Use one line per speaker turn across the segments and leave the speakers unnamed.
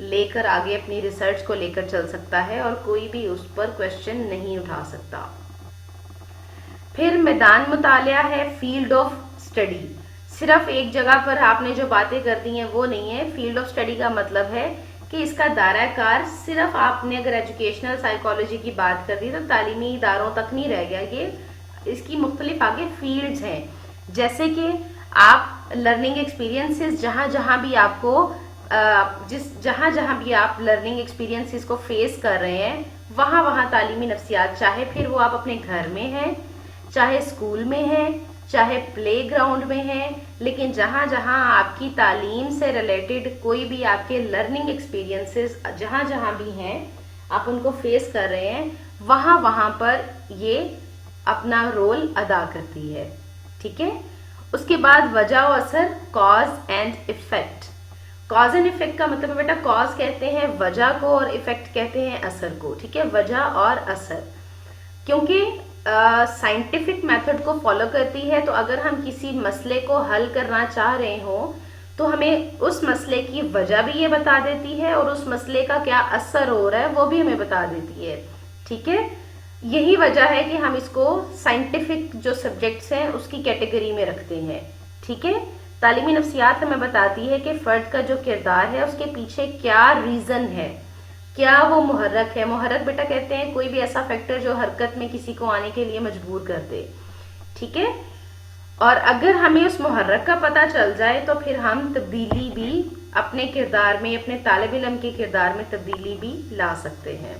لے کر آگے اپنی ریسرچ کو لے کر چل سکتا ہے اور کوئی بھی اس پر کویشچن نہیں اٹھا سکتا۔ پھر میدان مطالعہ ہے فیلڈ آف اسٹڈی۔ صرف ایک جگہ پر آپ نے جو باتیں کر دی ہیں وہ نہیں ہے۔ فیلڈ آف اسٹڈی کا مطلب ہے کہ اس کا دائرہ کار صرف آپ نے اگر ایجوکیشنل سائیکالوجی کی بات کر دی تو تعلیمی اداروں تک نہیں رہ گیا، یہ اس کی مختلف آگے فیلڈز ہیں، جیسے کہ آپ لرننگ ایکسپیرینسز جہاں جہاں بھی آپ کو جہاں جہاں بھی آپ لرننگ ایکسپیرینسز کو فیس کر رہے ہیں وہاں وہاں تعلیمی نفسیات، چاہے پھر وہ آپ اپنے گھر میں ہیں، چاہے اسکول میں ہیں، چاہے پلے گراؤنڈ میں ہیں، لیکن جہاں جہاں آپ کی تعلیم سے ریلیٹڈ کوئی بھی آپ کے لرننگ ایکسپیرینسز جہاں جہاں بھی ہیں آپ ان کو فیس کر رہے ہیں وہاں وہاں پر یہ اپنا رول ادا کرتی ہے، ٹھیک ہے۔ اس کے بعد وجہ و اثر، cause and effect. Cause and effect کا مطلب بیٹا کاز کہتے ہیں وجہ کو اور ایفیکٹ کہتے ہیں اثر کو، ٹھیک ہے، وجہ اور اثر، کیونکہ سائنٹیفک میتھڈ کو فالو کرتی ہے، تو اگر ہم کسی مسئلے کو حل کرنا چاہ رہے ہوں تو ہمیں اس مسئلے کی وجہ بھی یہ بتا دیتی ہے اور اس مسئلے کا کیا اثر ہو رہا ہے وہ بھی ہمیں بتا دیتی ہے، ٹھیک ہے۔ یہی وجہ ہے کہ ہم اس کو سائنٹیفک جو سبجیکٹس ہیں اس کی کیٹیگری میں رکھتے ہیں، ٹھیک ہے۔ تعلیمی نفسیات ہمیں بتاتی ہے کہ فرد کا جو کردار ہے اس کے پیچھے کیا ریزن ہے، کیا وہ محرک ہے۔ محرک بیٹا کہتے ہیں کوئی بھی ایسا فیکٹر جو حرکت میں کسی کو آنے کے لیے مجبور کر دے، ٹھیک ہے۔ اور اگر ہمیں اس محرک کا پتہ چل جائے تو پھر ہم تبدیلی بھی اپنے کردار میں، اپنے طالب علم کے کردار میں تبدیلی بھی لا سکتے ہیں،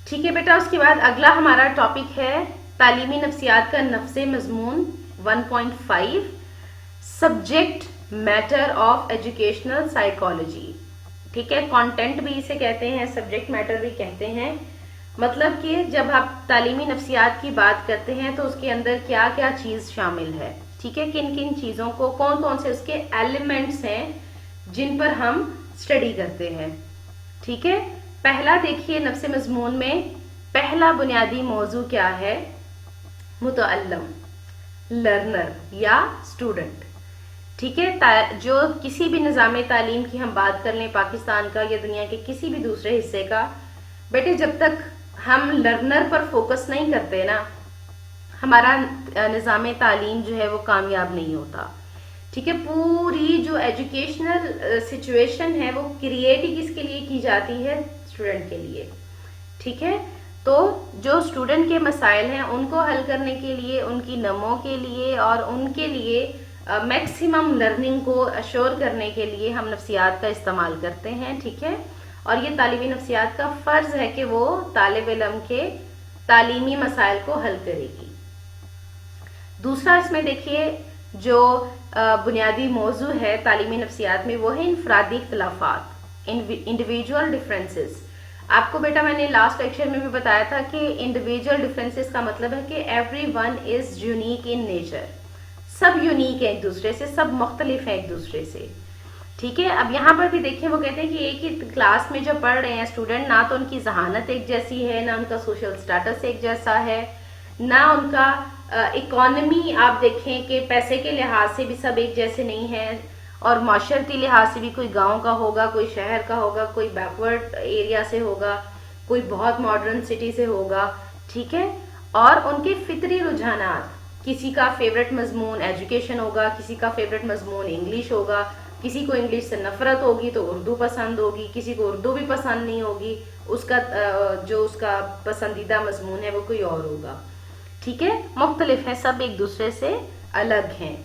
ٹھیک ہے بیٹا۔ اس کے بعد اگلا ہمارا ٹاپک ہے تعلیمی نفسیات کا نفس مضمون 1.5، subject matter of educational psychology, ٹھیک ہے۔ کانٹینٹ بھی اسے کہتے ہیں، سبجیکٹ میٹر بھی کہتے ہیں، مطلب کہ جب آپ تعلیمی نفسیات کی بات کرتے ہیں تو اس کے اندر کیا کیا چیز شامل ہے، ٹھیک ہے، کن کن چیزوں کو، کون کون سے اس کے ایلیمنٹس ہیں جن پر ہم اسٹڈی کرتے ہیں، ٹھیک ہے۔ پہلا دیکھیے نفس مضمون میں پہلا بنیادی موضوع کیا ہے، متعلم، لرنر یا اسٹوڈنٹ، ٹھیک ہے۔ جو کسی بھی نظام تعلیم کی ہم بات کر لیں پاکستان کا یا دنیا کے کسی بھی دوسرے حصے کا، بیٹے جب تک ہم لرنر پر فوکس نہیں کرتے نا ہمارا نظام تعلیم جو ہے وہ کامیاب نہیں ہوتا، ٹھیک ہے۔ پوری جو ایجوکیشنل سچویشن ہے وہ کریٹ ہی کس کے لیے کی جاتی ہے، اسٹوڈنٹ کے لیے، ٹھیک ہے۔ تو جو اسٹوڈنٹ کے مسائل ہیں ان کو حل کرنے کے لیے، ان کی نمو کے لیے اور ان کے لیے میکسیمم لرننگ کو اشور کرنے کے لیے ہم نفسیات کا استعمال کرتے ہیں، ٹھیک ہے۔ اور یہ تعلیمی نفسیات کا فرض ہے کہ وہ طالب علم کے تعلیمی مسائل کو حل کرے گی۔ دوسرا اس میں دیکھیے جو بنیادی موضوع ہے تعلیمی نفسیات میں وہ ہے انفرادی اختلافات، انڈیویجول ڈفرینسز۔ آپ کو بیٹا میں نے لاسٹ لیکچر میں بھی بتایا تھا کہ انڈیویجول ڈفرینسز کا مطلب ہے کہ every one is unique in nature, sub unique ہیں ایک دوسرے سے، سب مختلف ہیں ایک دوسرے سے، ٹھیک ہے۔ اب یہاں پر بھی دیکھیں وہ کہتے ہیں کہ ایک ہی کلاس میں جو پڑھ رہے ہیں اسٹوڈنٹ، نہ تو ان کی ذہانت ایک جیسی ہے، نہ ان کا سوشل سٹیٹس ایک جیسا ہے، نہ ان کا اکانومی، آپ دیکھیں کہ پیسے کے لحاظ سے بھی سب ایک جیسے نہیں ہیں، اور معاشرتی لحاظ سے بھی کوئی گاؤں کا ہوگا، کوئی شہر کا ہوگا، کوئی بیکورڈ ایریا سے ہوگا، کوئی بہت ماڈرن سٹی سے ہوگا، ٹھیک ہے۔ اور ان کے فطری رجحانات، کسی کا فیوریٹ مضمون ایجوکیشن ہوگا، کسی کا فیوریٹ مضمون انگلش ہوگا، کسی کو انگلش سے نفرت ہوگی تو اردو پسند ہوگی، کسی کو اردو بھی پسند نہیں ہوگی، اس کا پسندیدہ مضمون ہے وہ کوئی اور ہوگا، ٹھیک ہے۔ مختلف ہیں، سب ایک دوسرے سے الگ ہیں،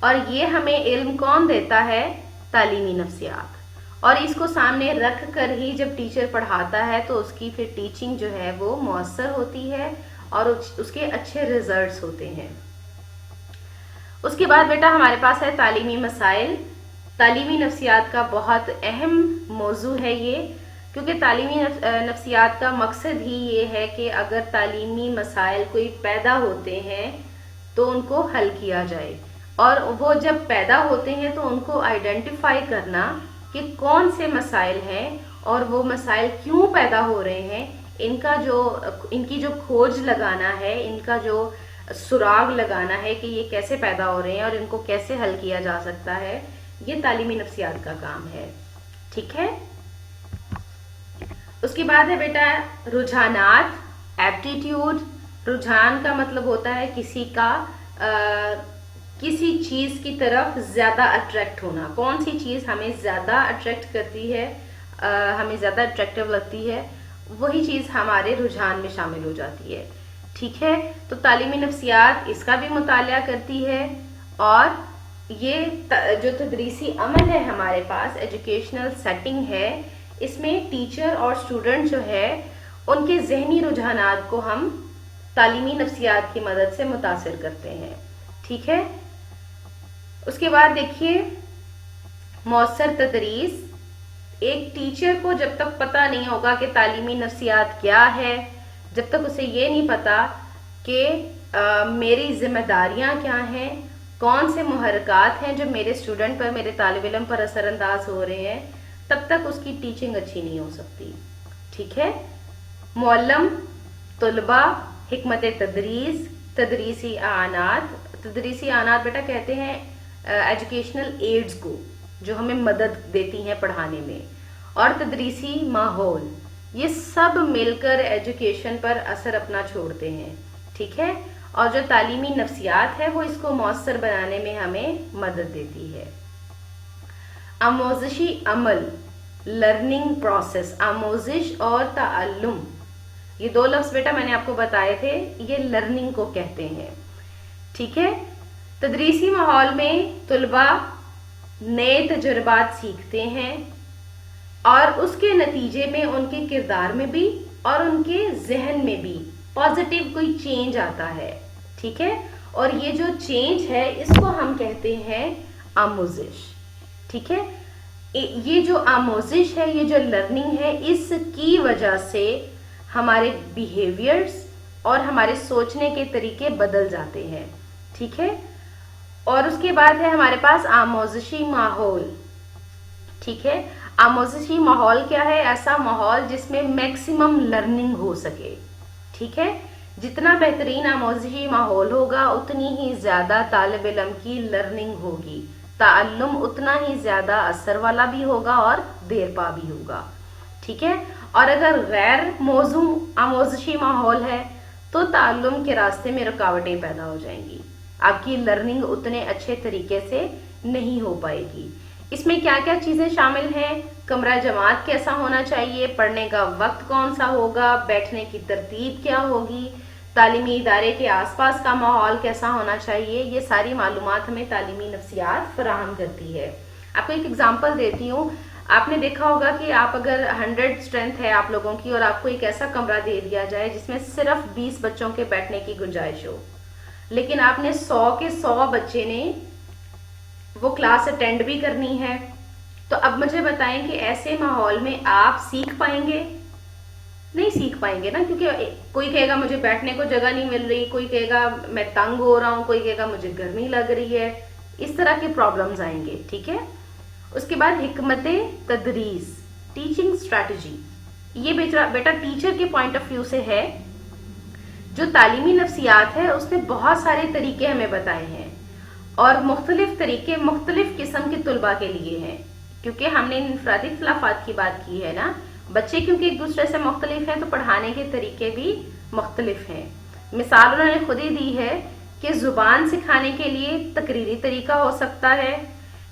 اور یہ ہمیں علم کون دیتا ہے، تعلیمی نفسیات۔ اور اس کو سامنے رکھ کر ہی جب ٹیچر پڑھاتا ہے تو اس کی پھر ٹیچنگ جو ہے وہ مؤثر ہوتی ہے اور اس کے اچھے ریزلٹس ہوتے ہیں۔ اس کے بعد بیٹا ہمارے پاس ہے تعلیمی مسائل۔ تعلیمی نفسیات کا بہت اہم موضوع ہے یہ، کیونکہ تعلیمی نفسیات کا مقصد ہی یہ ہے کہ اگر تعلیمی مسائل کوئی پیدا ہوتے ہیں تو ان کو حل کیا جائے، اور وہ جب پیدا ہوتے ہیں تو ان کو آئیڈینٹیفائی کرنا کہ کون سے مسائل ہیں اور وہ مسائل کیوں پیدا ہو رہے ہیں، ان کی جو کھوج لگانا ہے، ان کا جو سراغ لگانا ہے کہ یہ کیسے پیدا ہو رہے ہیں اور ان کو کیسے حل کیا جا سکتا ہے، یہ تعلیمی نفسیات کا کام ہے. ٹھیک ہے. اس کے بعد ہے بیٹا رجحانات. ایپٹیٹیوڈ. رجحان کا مطلب ہوتا ہے کسی کا کسی چیز کی طرف زیادہ اٹریکٹ ہونا. کون سی چیز ہمیں زیادہ اٹریکٹ کرتی ہے, ہمیں زیادہ اٹریکٹیو لگتی ہے, وہی چیز ہمارے رجحان میں شامل ہو جاتی ہے. ٹھیک ہے. تو تعلیمی نفسیات اس کا بھی مطالعہ کرتی ہے. اور یہ جو تدریسی عمل ہے ہمارے پاس, ایجوکیشنل سیٹنگ ہے, اس میں ٹیچر اور اسٹوڈنٹ جو ہے ان کے ذہنی رجحانات کو ہم تعلیمی نفسیات کی مدد سے متاثر کرتے ہیں. ٹھیک ہے. اس کے بعد دیکھیے مؤثر تدریس. ایک ٹیچر کو جب تک پتہ نہیں ہوگا کہ تعلیمی نفسیات کیا ہے, جب تک اسے یہ نہیں پتا کہ میری ذمہ داریاں کیا ہیں, کون سے محرکات ہیں جو میرے اسٹوڈنٹ پر, میرے طالب علم پر اثر انداز ہو رہے ہیں, تب تک اس کی ٹیچنگ اچھی نہیں ہو سکتی. ٹھیک ہے. معلم, طلباء, حکمت تدریس, تدریسی اعانات. تدریسی اعانات بیٹا کہتے ہیں ایجوکیشنل ایڈز کو جو ہمیں مدد دیتی ہیں پڑھانے میں. اور تدریسی ماحول, یہ سب مل کر ایجوکیشن پر اثر اپنا چھوڑتے ہیں. ٹھیک ہے. اور جو تعلیمی نفسیات ہے وہ اس کو مؤثر بنانے میں ہمیں مدد دیتی ہے. آموزشی عمل, لرننگ پروسیس. آموزش اور تعلم, یہ دو لفظ بیٹا میں نے آپ کو بتائے تھے, یہ لرننگ کو کہتے ہیں. ٹھیک ہے. تدریسی ماحول میں طلباء نئے تجربات سیکھتے ہیں اور اس کے نتیجے میں ان کے کردار میں بھی اور ان کے ذہن میں بھی پازیٹیو کوئی چینج آتا ہے. ٹھیک ہے. اور یہ جو چینج ہے اس کو ہم کہتے ہیں آموزش. ٹھیک ہے. یہ جو آموزش ہے, یہ جو لرننگ ہے, اس کی وجہ سے ہمارے بیہیویئرز اور ہمارے سوچنے کے طریقے بدل جاتے ہیں. ٹھیک ہے. اور اس کے بعد ہے ہمارے پاس آموزشی ماحول. ٹھیک ہے. آموزشی ماحول کیا ہے؟ ایسا ماحول جس میں میکسیمم لرننگ ہو سکے. ٹھیک ہے. جتنا بہترین آموزشی ماحول ہوگا اتنی ہی زیادہ طالب علم کی لرننگ ہوگی, تعلم اتنا ہی زیادہ اثر والا بھی ہوگا اور دیر پا بھی ہوگا. ٹھیک ہے. اور اگر غیر موزوں آموزشی ماحول ہے تو تعلم کے راستے میں رکاوٹیں پیدا ہو جائیں گی, آپ کی لرننگ اتنے اچھے طریقے سے نہیں ہو پائے گی. اس میں کیا کیا چیزیں شامل ہیں؟ کمرہ جماعت کیسا ہونا چاہیے, پڑھنے کا وقت کون سا ہوگا, بیٹھنے کی ترتیب کیا ہوگی, تعلیمی ادارے کے آس پاس کا ماحول کیسا ہونا چاہیے, یہ ساری معلومات ہمیں تعلیمی نفسیات فراہم کرتی ہے. آپ کو ایک اگزامپل دیتی ہوں. آپ نے دیکھا ہوگا کہ آپ اگر 100 اسٹرینتھ ہے آپ لوگوں کی اور آپ کو ایک ایسا کمرہ دے دیا جائے جس میں صرف 20 بچوں کے بیٹھنے کی گنجائش ہو, لیکن آپ نے 100 کے 100 بچے نے وہ کلاس اٹینڈ بھی کرنی ہے, تو اب مجھے بتائیں کہ ایسے ماحول میں آپ سیکھ پائیں گے؟ نہیں سیکھ پائیں گے نا, کیونکہ کوئی کہے گا مجھے بیٹھنے کو جگہ نہیں مل رہی, کوئی کہے گا میں تنگ ہو رہا ہوں, کوئی کہے گا مجھے گرمی لگ رہی ہے. اس طرح کے پرابلمز آئیں گے. ٹھیک ہے. اس کے بعد حکمت تدریس, ٹیچنگ اسٹریٹجی. یہ بیٹا ٹیچر کے پوائنٹ آف ویو سے ہے. جو تعلیمی نفسیات ہے اس نے بہت سارے طریقے ہمیں بتائے ہیں اور مختلف طریقے مختلف قسم کے طلباء کے لیے ہیں, کیونکہ ہم نے انفرادی اختلافات کی بات کی ہے نا. بچے کیونکہ ایک دوسرے سے مختلف ہیں تو پڑھانے کے طریقے بھی مختلف ہیں. مثال انہوں نے خود ہی دی ہے کہ زبان سکھانے کے لیے تقریری طریقہ ہو سکتا ہے,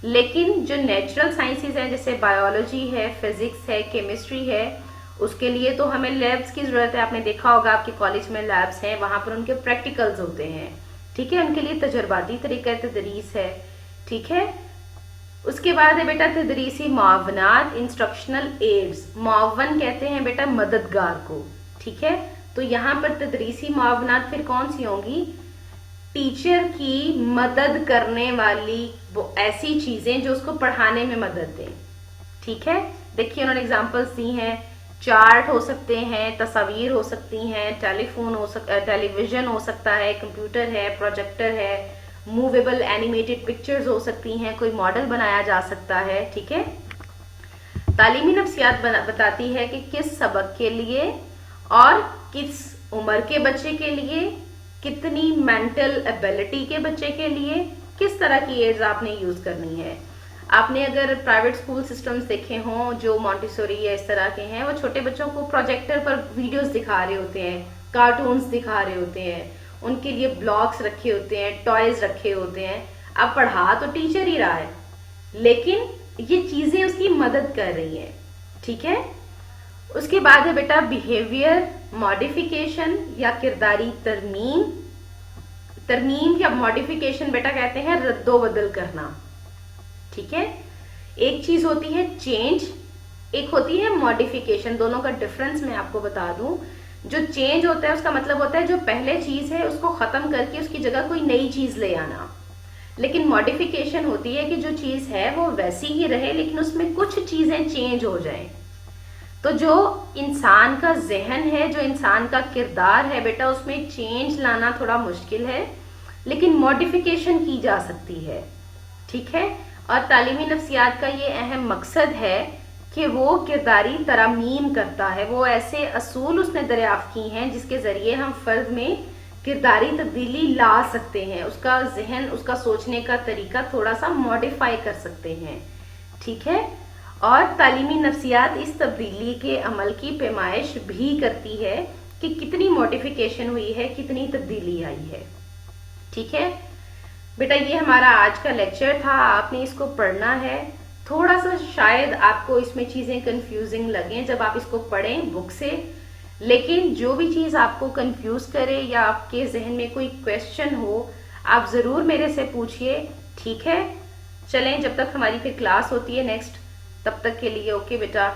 لیکن جو نیچرل سائنسز ہیں جیسے بایولوجی ہے, فزکس ہے, کیمسٹری ہے, اس کے لیے تو ہمیں لیبس کی ضرورت ہے. آپ نے دیکھا ہوگا آپ کے کالج میں لیبس ہیں, وہاں پر ان کے پریکٹیکلز ہوتے ہیں. ٹھیک ہے. ان کے لیے تجرباتی طریقہ تدریس ہے. ٹھیک ہے. اس کے بعد ہے بیٹا تدریسی معاونات, انسٹرکشنل ایڈز. معاون کہتے ہیں بیٹا مددگار کو. ٹھیک ہے. تو یہاں پر تدریسی معاونات پھر کون سی ہوں گی؟ ٹیچر کی مدد کرنے والی وہ ایسی چیزیں جو اس کو پڑھانے میں مدد دیں. ٹھیک ہے. دیکھیے انہوں نے اگزامپلس دی ہیں. چارٹ ہو سکتے ہیں, تصاویر ہو سکتی ہیں, ٹیلی فون ہو سکتا ہے, ٹیلی ویژن ہو سکتا ہے, کمپیوٹر ہے, پروجیکٹر ہے, موویبل اینیمیٹڈ پکچرز ہو سکتی ہیں, کوئی ماڈل بنایا جا سکتا ہے. ٹھیک ہے. تعلیمی نفسیات بتاتی ہے کہ کس سبق کے لیے اور کس عمر کے بچے کے لیے, کتنی مینٹل ایبلٹی کے بچے کے لیے کس طرح کی ایڈز آپ نے یوز کرنی ہے. آپ نے اگر پرائیویٹ اسکول سسٹمز دیکھے ہوں جو مونٹیسوری یا اس طرح کے ہیں، وہ چھوٹے بچوں کو پروجیکٹر پر ویڈیوز دکھا رہے ہوتے ہیں، کارٹونز دکھا رہے ہوتے ہیں، ان کے لیے بلاکس رکھے ہوتے ہیں، ٹوائز رکھے ہوتے ہیں. اب پڑھا تو ٹیچر ہی رہا ہے، لیکن یہ چیزیں اس کی مدد کر رہی ہیں. ٹھیک ہے. اس کے بعد ہے بیٹا بیہیویئر ماڈیفیکیشن یا کرداری ترمیم. ترمیم یا ماڈیفیکیشن بیٹا کہتے ہیں رد و بدل کرنا. ٹھیک ہے. ایک چیز ہوتی ہے چینج، ایک ہوتی ہے ماڈیفیکیشن. دونوں کا ڈفرنس میں آپ کو بتا دوں. جو چینج ہوتا ہے اس کا مطلب ہوتا ہے جو پہلے چیز ہے اس کو ختم کر کے اس کی جگہ کوئی نئی چیز لے آنا. لیکن ماڈیفیکیشن ہوتی ہے کہ جو چیز ہے وہ ویسی ہی رہے لیکن اس میں کچھ چیزیں چینج ہو جائیں. تو جو انسان کا ذہن ہے، جو انسان کا کردار ہے بیٹا، اس میں چینج لانا تھوڑا مشکل ہے لیکن ماڈیفیکیشن کی جا سکتی ہے. ٹھیک ہے. اور تعلیمی نفسیات کا یہ اہم مقصد ہے کہ وہ کرداری ترمیم کرتا ہے. وہ ایسے اصول اس نے دریافت کی ہیں جس کے ذریعے ہم فرد میں کرداری تبدیلی لا سکتے ہیں، اس کا ذہن، اس کا سوچنے کا طریقہ تھوڑا سا ماڈیفائی کر سکتے ہیں. ٹھیک ہے. اور تعلیمی نفسیات اس تبدیلی کے عمل کی پیمائش بھی کرتی ہے کہ کتنی ماڈیفیکیشن ہوئی ہے، کتنی تبدیلی آئی ہے. ٹھیک ہے بیٹا. یہ ہمارا آج کا لیکچر تھا. آپ نے اس کو پڑھنا ہے. تھوڑا سا شاید آپ کو اس میں چیزیں کنفیوزنگ لگیں جب آپ اس کو پڑھیں بک سے، لیکن جو بھی چیز آپ کو کنفیوز کرے یا آپ کے ذہن میں کوئی کویسچن ہو آپ ضرور میرے سے پوچھئے. ٹھیک ہے. چلیں جب تک ہماری پھر کلاس ہوتی ہے نیکسٹ، تب تک کے لیے اوکے بیٹا.